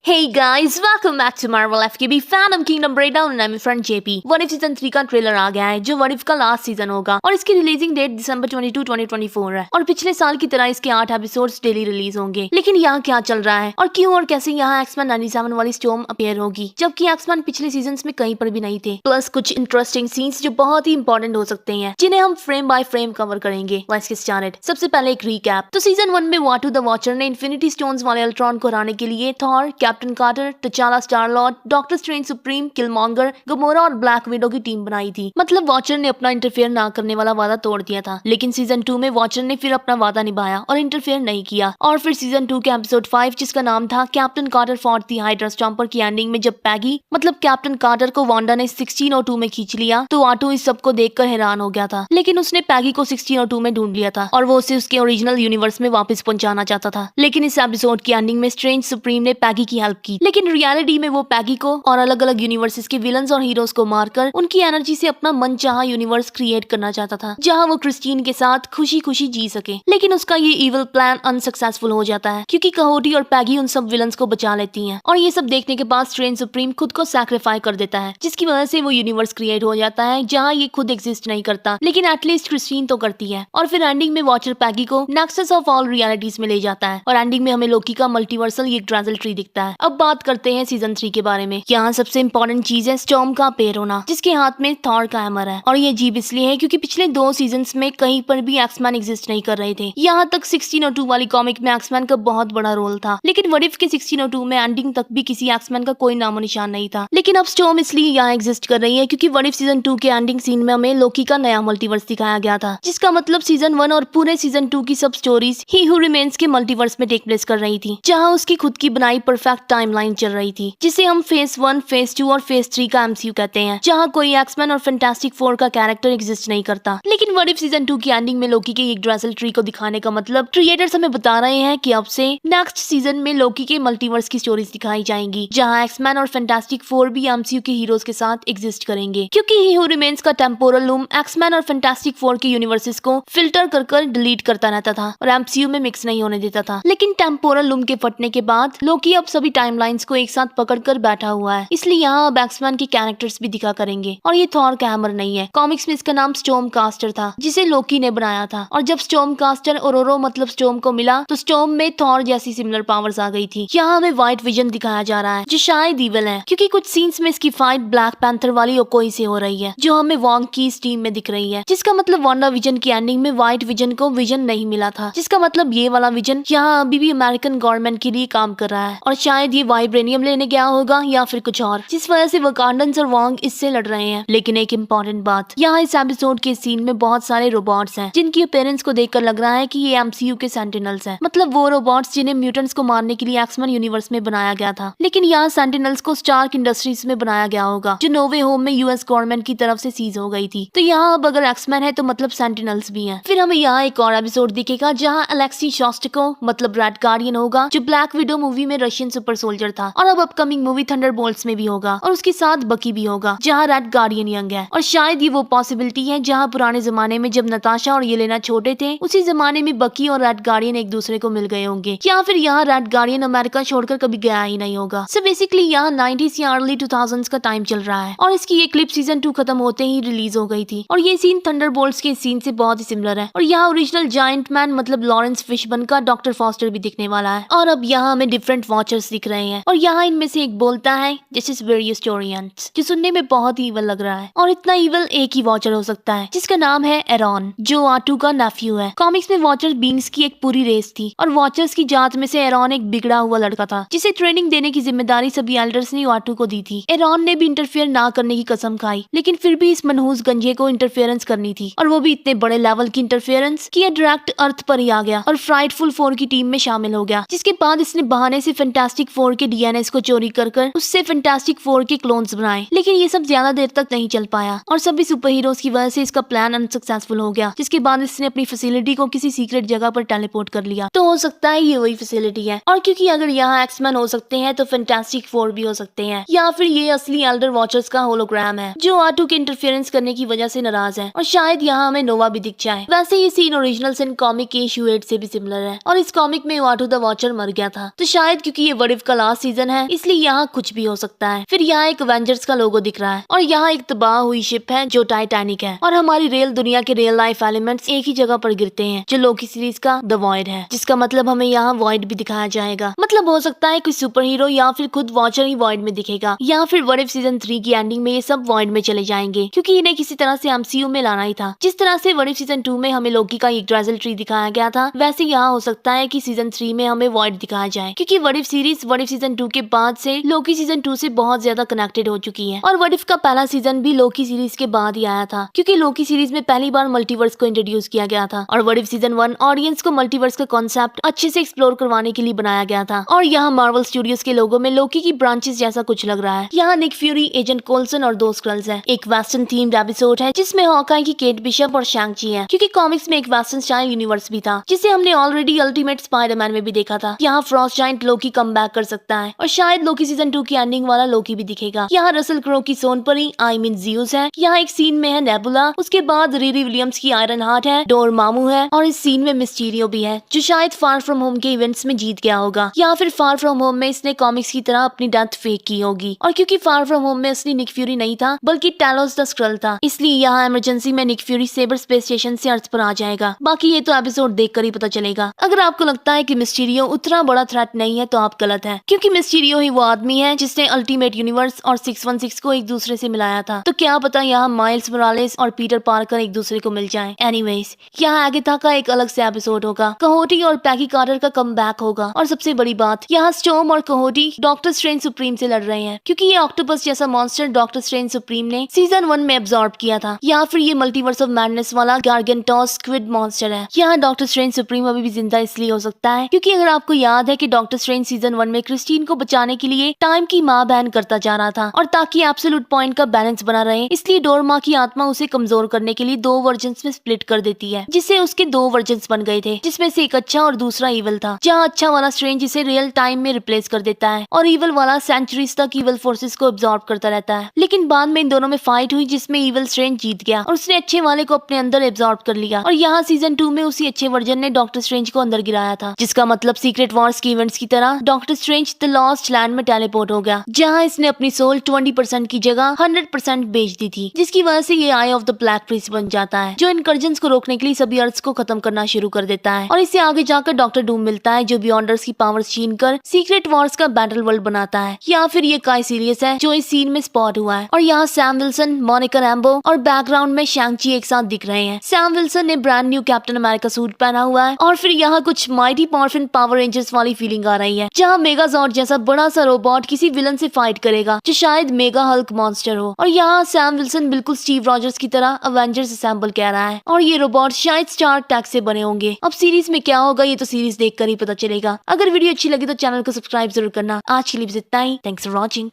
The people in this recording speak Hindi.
Hey guys, welcome back to Marvel FKB Phantom Kingdom Breakdown and I'm your friend JP। One if season 3 का ट्रेलर आ गया है जो वन इफ का लास्ट सीजन होगा और इसकी रिलीजिंग डेट दिसंबर 22, 2024 है और पिछले साल की तरह इसके 8 एपिसोड्स डेली रिलीज होंगे। लेकिन यहाँ क्या चल रहा है और क्यों और कैसे यहाँ एक्समैन 97 वाली स्टॉर्म अपीयर होगी जबकि एक्समैन पिछले सीजन में कहीं पर भी नहीं थे। प्लस कुछ इंटरेस्टिंग सीन्स जो बहुत ही इंपॉर्टेंट हो सकते हैं जिन्हें हम फ्रेम बाय फ्रेम कवर करेंगे। Let's get started. सबसे पहले एक रीकैप। तो सीजन 1 में वाटू द वॉचर ने इन्फिनिटी स्टोन्स वाले अल्ट्रॉन को हराने के लिए Thor, Captain Carter, T'Challa, Star Lord, Doctor Strange Supreme, Killmonger, Gamora और ब्लैक विडो की टीम बनाई थी। मतलब वॉचर ने अपना इंटरफेयर ना करने वाला वादा तोड़ दिया था। लेकिन सीजन 2 में वॉचर ने फिर अपना वादा निभाया और इंटरफेयर नहीं किया। और फिर सीजन 2 के एपिसोड 5 जिसका नाम था captain Carter for the Hydra Stomper की एंडिंग में जब पैगी मतलब कैप्टन कार्टर को वांडा ने 1602 में खींच लिया तो वाटू इस सब को देखकर हैरान हो गया था। लेकिन उसने पैगी को 1602 में ढूंढ लिया था और वो उसे उसके ओरिजिनल यूनिवर्स में वापस पहुंचाना चाहता था। लेकिन इस एपिसोड की एंडिंग में स्ट्रेंज सुप्रीम ने पैगी की हेल्प की। लेकिन रियलिटी में वो पैगी को और अलग अलग यूनिवर्सेस के विलन्स और हीरोज को मारकर उनकी एनर्जी से अपना मनचाहा यूनिवर्स क्रिएट करना चाहता था जहां वो क्रिस्टीन के साथ खुशी खुशी जी सके। लेकिन उसका ये इविल प्लान अनसक्सेसफुल हो जाता है क्योंकि कहोटी और पैगी उन सब विलन्स को बचा लेती हैं और ये सब देखने के बाद स्ट्रेंज सुप्रीम खुद को सैक्रिफाई कर देता है जिसकी वजह से वो यूनिवर्स क्रिएट हो जाता है जहाँ ये खुद एग्जिस्ट नहीं करता लेकिन एटलीस्ट क्रिस्टीन तो करती है। और फिर एंडिंग में वॉचर पैगी को नेक्सस ऑफ ऑल रियलिटीज में ले जाता है और एंडिंग में हमें लोकी का मल्टीवर्सल ये ड्रेजल ट्री दिखता है। अब बात करते हैं सीजन 3 के बारे में। यहाँ सबसे इम्पोर्टेंट चीज है स्टॉर्म का अपीयर होना जिसके हाथ में थॉर का हैमर है और ये अजीब इसलिए है क्योंकि पिछले 2 सीजन्स में कहीं पर भी एक्समैन एग्जिस्ट नहीं कर रहे थे। यहाँ तक 1602 वाली कॉमिक में एक्समैन का बहुत बड़ा रोल था लेकिन व्हाट इफ के 1602 में एंडिंग तक भी किसी एक्समैन का कोई नामो निशान नहीं था। लेकिन अब स्टॉर्म इसलिए यहाँ एग्जिस्ट कर रही है क्योंकि व्हाट इफ सीजन 2 के एंडिंग सीन में हमें लोकी का नया मल्टीवर्स दिखाया गया था जिसका मतलब सीजन 1 और पूरे सीजन 2 की सब स्टोरीज ही हु रिमेन्स के मल्टीवर्स में टेक प्लेस कर रही थी जहाँ उसकी खुद की बनाई परफेक्ट टाइमलाइन चल रही थी जिसे हम फेज 1, फेज 2 और फेज 3 का एमसीयू कहते हैं जहाँ कोई एक्समैन और फैंटास्टिक फोर का कैरेक्टर एग्जिस्ट नहीं करता। लेकिन व्हाट इफ सीजन 2 की एंडिंग में लोकी के एक ड्रेजल ट्री को दिखाने का मतलब क्रिएटर्स हमें बता रहे हैं कि अब से नेक्स्ट सीजन में लोकी के मल्टीवर्स की स्टोरीज दिखाई जाएंगी जहाँ एक्समैन और फैंटास्टिक फोर भी एमसीयू के हीरोज के साथ एग्जिस्ट करेंगे क्योंकि ही हु रिमेन्स का टेम्पोरल लूम एक्समैन और फैंटास्टिक फोर के यूनिवर्सेस को फिल्टर कर डिलीट करता रहता था और एमसीयू में मिक्स नहीं होने देता था। लेकिन टेम्पोरल लूम के फटने के बाद लोकी अब सभी टाइमलाइंस को एक साथ पकड़कर बैठा हुआ है इसलिए यहाँ अब एक्समैन के कैरेक्टर्स भी दिखा करेंगे। और ये थॉर का हैमर नहीं है। कॉमिक्स में इसका नाम स्टॉर्म कास्टर था जिसे लोकी ने बनाया था और जब स्टॉर्म कास्टर ओरोरो मतलब स्टॉर्म को मिला तो स्टॉर्म में थॉर जैसी सिमिलर पावर्स आ गई थी। यहाँ हमें व्हाइट विजन दिखाया जा रहा है जो शायद इविल है क्योंकि कुछ सीन्स में इसकी फाइट ब्लैक पैंथर वाली ओकोई से हो रही है जो हमें वॉन्ग की इस टीम में दिख रही है जिसका मतलब वांडा विजन की एंडिंग में व्हाइट विजन को विजन नहीं मिला था जिसका मतलब ये वाला विजन यहाँ अभी भी अमेरिकन गवर्नमेंट के लिए काम कर रहा है और शायद ये वाइब्रेनियम लेने गया होगा या फिर कुछ और जिस वजह से वकांडन्स और वॉन्ग इससे लड़ रहे हैं। लेकिन एक इम्पोर्टेंट बात, यहाँ इस एपिसोड के सीन में बहुत सारे रोबोट्स हैं जिनकी अपीयरेंस को देखकर लग रहा है कि ये एमसीयू के सेंटिनल्स हैं मतलब वो रोबोट्स जिन्हें म्यूटेंट्स को मारने के लिए एक्समैन यूनिवर्स में बनाया गया था। लेकिन यहाँ सेंटिनल्स को स्टार्क इंडस्ट्रीज में बनाया गया होगा जो नोवे होम में यूएस गवर्नमेंट की तरफ से सीज हो गई थी। तो यहाँ अब अगर एक्समैन है तो मतलब सेंटिनल्स भी हैं। फिर हमें यहाँ एक और एपिसोड दिखेगा जहाँ अलेक्सी शॉस्टको मतलब रेड गार्डियन होगा जो ब्लैक विडो मूवी में रशियन सुपर सोल्जर था और अब अपकमिंग मूवी थंडरबोल्ट्स में भी होगा और उसके साथ बकी भी होगा जहाँ रेड गार्डियन यंग है। और शायद ये वो पॉसिबिलिटी है जहाँ पुराने जमाने में जब नताशा और येलेना छोटे थे उसी जमाने में बकी और रेड गार्डियन एक दूसरे को मिल गए होंगे या फिर यहाँ रेड गार्डियन अमेरिका छोड़कर कभी गया ही नहीं होगा। सो बेसिकली यहाँ 90s या अर्ली 2000s का टाइम चल रहा है और इसकी ये क्लिप सीजन 2 खत्म होते ही रिलीज हो गई थी और ये सीन थंडरबोल्ट्स के सीन से बहुत ही सिमिलर है। और यहाँ ओरिजिनल जायंट मैन मतलब लॉरेंस फिशबर्न का डॉक्टर फॉस्टर भी दिखने वाला है और अब यहाँ हमें डिफरेंट वॉचर्स दिख रहे हैं और यहाँ इनमें से एक बोलता है दिस इज वेरी स्टोरियंस जो सुनने में बहुत ही इवल लग रहा है और इतना इवल एक ही वॉचर हो सकता है जिसका नाम है एरॉन जो आटू का नेफ्यू है। कॉमिक्स में वॉचर बींग्स की एक पूरी रेस थी और वॉचर्स की जात में से एरॉन एक बिगड़ा हुआ लड़का था जिसे ट्रेनिंग देने की जिम्मेदारी सभी एल्डर्स ने आटू को दी थी। एरॉन ने भी इंटरफेयर ना करने की कसम खाई लेकिन फिर भी इस मनहूस गंजे को इंटरफेरेंस करनी थी और वो भी इतने बड़े लेवल की इंटरफेरेंस कि ये डायरेक्ट अर्थ पर ही आ गया और फ्राइटफुल 4 की टीम में शामिल हो गया जिसके बाद इसने बहाने से फैंटास्टिक 4 के डीएनए को चोरी कर उससे फैंटास्टिक 4 के क्लोन्स बनाए। लेकिन ये सब ज्यादा देर तक नहीं चल पाया और सभी सुपर हीरोज की वजह से इसका प्लान अनसक्सेसफुल हो गया जिसके बाद इसने अपनी फैसिलिटी को किसी सीक्रेट जगह पर टेलीपोर्ट कर लिया। तो हो सकता है ये वही फैसिलिटी है और क्योंकि अगर यहाँ एक्समैन हो सकते हैं तो फैंटास्टिक 4 भी हो सकते हैं या फिर ये असली एल्डर वॉचर्स का होलोग्राम है जो आटू के इंटरफेरेंस करने की वजह से नाराज है और शायद यहाँ हमें नोवा भी दिख जाए। वैसे ये सीन ओरिजिनल सिन कॉमिक के इशू 8 से भी सिमिलर है और इस कॉमिक में आटू द वॉचर मर गया था तो शायद क्योंकि ये वर्ड इफ का लास्ट सीजन है, इसलिए यहाँ कुछ भी हो सकता है। फिर यहाँ एक एवेंजर्स का लोगो दिख रहा है और यहाँ एक तबाह हुई शिप है जो टाइटैनिक है और हमारी रियल दुनिया के रियल लाइफ एलिमेंट्स एक ही जगह पर गिरते हैं जो लोकी सीरीज का द वॉइड है, जिसका मतलब हमें यहाँ वॉइड भी दिखाया जाएगा। मतलब हो सकता है कोई सुपर हीरो या फिर खुद वॉचर ही वॉइड में दिखेगा या फिर व्हाट इफ सीजन 3 की एंडिंग में ये सब वॉइड में चले जाएंगे, क्योंकि इन्हें किसी तरह से एमसीयू में लाना ही था। जिस तरह से व्हाट इफ सीजन 2 में हमें लोकी का एक ड्रेजल ट्री दिखाया गया था, वैसे यहाँ हो सकता है कि सीजन 3 में हमें वॉइड दिखाया जाए, क्योंकि what if series what if season 2 के बाद से लोकी सीजन 2 से बहुत ज्यादा कनेक्टेड हो चुकी है। और व्हाट इफ का पहला सीजन भी लोकी सीरीज के बाद ही आया था, क्योंकि लोकी सीरीज में पहली बार मल्टीवर्स को इंट्रोड्यूस किया गया था और व्हाट इफ सीजन 1 ऑडियंस को मल्टीवर्स का कॉन्सेप्ट अच्छे से एक्सप्लोर करवाने के लिए बनाया गया था। और यहाँ मार्वल स्टूडियोज के लोगों में लोकी की ब्रांचेस जैसा कुछ लग रहा है। यहाँ निक फ्यूरी, एजेंट कोल्सन और 2 स्क्रल्स है। एक वेस्टर्न थीम्ड एपिसोड है जिसमें हॉकाई की केट बिशप और शैंग-ची है, क्योंकि कॉमिक्स में एक वेस्टर्न स्टाइल यूनिवर्स भी था जिसे हमने ऑलरेडी अल्टीमेट स्पाइडरमैन में भी देखा था। यहाँ फ्रॉस्ट जायंट लोकी कम बैक कर सकता है और शायद लोकी सीजन 2 की एंडिंग वाला लोकी भी दिखेगा। यहाँ रसल क्रो की सोनपरी आई मीन ज़्यूस है। यहाँ एक सीन में है नेबुला, उसके बाद रिरी विलियम्स की आयरन हार्ट है, डोर मामू है और इस सीन में मिस्टीरियो भी है जो शायद फार फ्रॉम होम के इवेंट्स में जीत गया होगा या फिर फार फ्रॉम होम में इसने कॉमिक्स की तरह अपनी डेथ फेक की होगी। और क्योंकि फार फ्रॉम होम में असली निक फ्यूरी नहीं था बल्कि टैलोस द स्क्रल था, इसलिए यहाँ इमरजेंसी में Nick Fury SABER space station से अर्थ पर आ जाएगा। बाकी ये तो एपिसोड देखकर ही पता चलेगा। अगर आपको लगता है कि मिस्टीरियो उतना बड़ा थ्रेट नहीं है तो आप गलत है, क्योंकि मिस्टीरियो ही वो आदमी है जिसने अल्टीमेट यूनिवर्स और 616 को एक दूसरे से मिलाया था। तो क्या पता यहाँ माइल्स मोरालेस और पीटर पार्कर एक दूसरे को मिल जाएं। एनीवेज, यहाँ एगेथा का एक अलग से एपिसोड होगा, कहोटी और पैगी कार्टर का कमबैक होगा और सबसे बड़ी बात यहाँ स्टॉर्म और कहोटी डॉक्टर स्ट्रेंज सुप्रीम से लड़ रहे हैं, क्योंकि ये ऑक्टोपस जैसा मॉन्स्टर डॉक्टर स्ट्रेंज सुप्रीम ने सीजन 1 में एब्जॉर्ब किया था। या फिर ये मल्टीवर्स ऑफ मैडनेस वाला गार्गेंटोस स्क्विड मॉन्स्टर है। यहाँ डॉक्टर स्ट्रेंज सुप्रीम अभी भी जिंदा इसलिए हो सकता है क्योंकि अगर आपको याद है कि डॉक्टर स्ट्रेंज सीजन 1 में क्रिस्टीन को बचाने के लिए टाइम की माँ बहन करता जा रहा था और ताकि एब्सोल्यूट पॉइंट का बैलेंस बना रहे, इसलिए डोरमा की आत्मा उसे कमजोर करने के लिए 2 वर्जन्स में स्प्लिट कर देती है, जिससे उसके 2 वर्जन्स बन गए थे, जिसमें से एक अच्छा और दूसरा इवल था। जहाँ अच्छा वाला स्ट्रेंज इसे रियल टाइम में रिप्लेस कर देता है और इवल वाला सेंचुरीज तक इवल फोर्सेस को एब्जॉर्ब करता रहता है। लेकिन बाद में इन दोनों में फाइट हुई जिसमें इवल स्ट्रेंज जीत गया और उसने अच्छे वाले को अपने अंदर एब्जॉर्ब कर लिया। और यहाँ सीजन 2 में उसी अच्छे वर्जन ने डॉक्टर स्ट्रेंज को अंदर गिराया था, जिसका मतलब सीक्रेट वॉर्स के इवेंट्स की तरह doctor strange the lost land में टेलीपोर्ट हो गया, जहाँ इसने अपनी सोल 20% की जगह 100% बेच दी थी, जिसकी वजह से ये आई ऑफ द ब्लैक प्रिंस बन जाता है, जो इनकर्जन्स को रोकने के लिए सभी अर्थ को खत्म करना शुरू कर देता है। और इसे आगे जाकर डॉक्टर डूम मिलता है जो बियॉन्डर्स की पावर्स छीनकर सीक्रेट वॉर्स का बैटल वर्ल्ड बनाता है। या फिर ये काई सीरियस है जो इस सीन में स्पॉट हुआ है। और यहाँ सैम विल्सन, मोनिका रैम्बो और बैकग्राउंड में शैंग-ची एक साथ दिख रहे हैं। सैम विल्सन ने brand new captain America suit पहना हुआ है और फिर यहाँ कुछ माइटी मॉर्फिन पावर रेंजर्स वाली फीलिंग आ रही है, जहाँ मेगाजॉर्ड जैसा बड़ा सा रोबोट किसी विलन से फाइट करेगा जो शायद मेगा हल्क मॉन्स्टर हो। और यहाँ सैम विल्सन बिल्कुल स्टीव रॉजर्स की तरह अवेंजर्स असेंबल कह रहा है और ये रोबोट शायद स्टार टैग से बने होंगे। अब सीरीज में क्या होगा ये तो सीरीज देखकर ही पता चलेगा। अगर वीडियो अच्छी लगी तो चैनल को सब्सक्राइब जरूर करना। आज के लिए बस इतना ही। Thanks for watching.